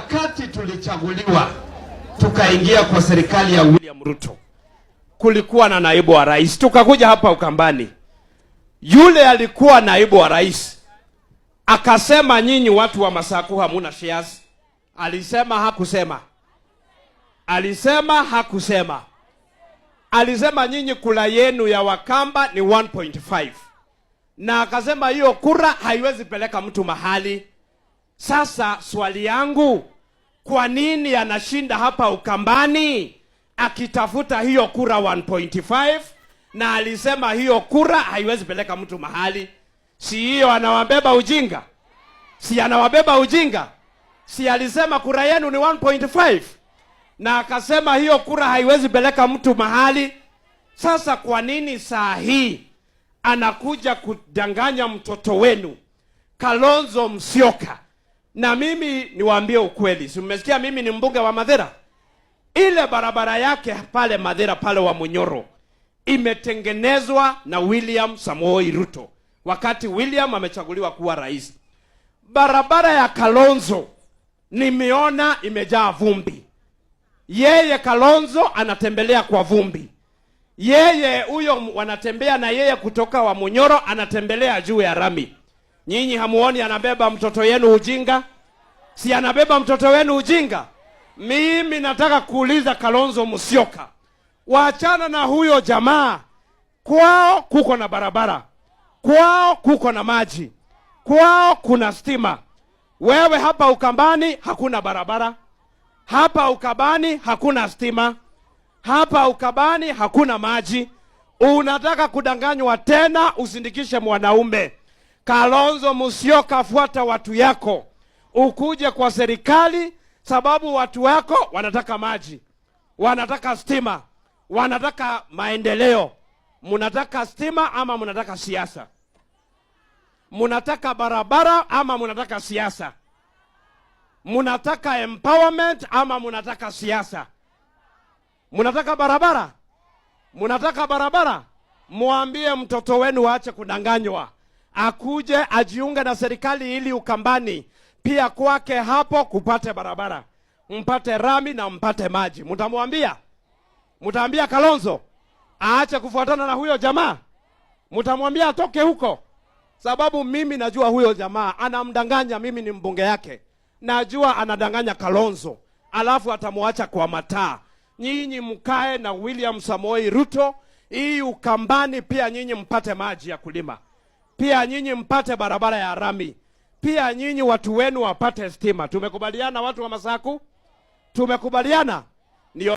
Wakati tulichaguliwa tukaingia kwa serikali ya William Ruto, kulikuwa na naibu wa rais. Tukakuja hapa Ukambani, yule alikuwa naibu wa rais akasema, nyinyi watu wa Masaku hamuna shares. Alisema hakusema? Alisema hakusema? Alisema nyinyi kula yenu ya Wakamba ni 1.5, na akasema hiyo kura haiwezi peleka mtu mahali. Sasa swali yangu, kwa nini anashinda hapa Ukambani akitafuta hiyo kura 1.5, na alisema hiyo kura haiwezi peleka mtu mahali? Si hiyo anawabeba ujinga? Si anawabeba ujinga? Si alisema kura yenu ni 1.5 na akasema hiyo kura haiwezi peleka mtu mahali? Sasa kwa nini saa hii anakuja kudanganya mtoto wenu Kalonzo Musyoka? Na mimi niwaambie ukweli, si mmesikia mimi ni mbunge wa Mathira? Ile barabara yake pale Mathira pale wa Munyoro imetengenezwa na William Samoei Ruto wakati William amechaguliwa kuwa rais. Barabara ya Kalonzo nimeona imejaa vumbi. Yeye Kalonzo anatembelea kwa vumbi. Yeye huyo wanatembea na yeye kutoka wa Munyoro anatembelea juu ya rami. Nyinyi hamuoni anabeba mtoto yenu ujinga? Si anabeba mtoto wenu ujinga? Mimi nataka kuuliza Kalonzo Musyoka, waachana na huyo jamaa. Kwao kuko na barabara, kwao kuko na maji, kwao kuna stima. Wewe hapa Ukambani hakuna barabara, hapa Ukambani hakuna stima, hapa Ukambani hakuna maji. Unataka kudanganywa tena usindikishe mwanaume. Kalonzo Musyoka, fuata watu yako, ukuje kwa serikali, sababu watu wako wanataka maji, wanataka stima, wanataka maendeleo. Munataka stima ama munataka siasa? Munataka barabara ama munataka siasa? Munataka empowerment ama munataka siasa? Munataka barabara? Munataka barabara? Muambie mtoto wenu aache kudanganywa, akuje ajiunge na serikali ili Ukambani pia kwake hapo kupate barabara, mpate rami na mpate maji. Mtamwambia? Mtaambia Kalonzo aache kufuatana na huyo jamaa? Mtamwambia atoke huko? Sababu mimi najua huyo jamaa anamdanganya. Mimi ni mbunge yake, najua anadanganya Kalonzo, alafu atamwacha kwa mataa. Nyinyi mkae na William Samoei Ruto, hii Ukambani pia nyinyi mpate maji ya kulima, pia nyinyi mpate barabara ya rami, pia nyinyi watu wenu wapate stima. Tumekubaliana watu wa Masaku? Tumekubaliana?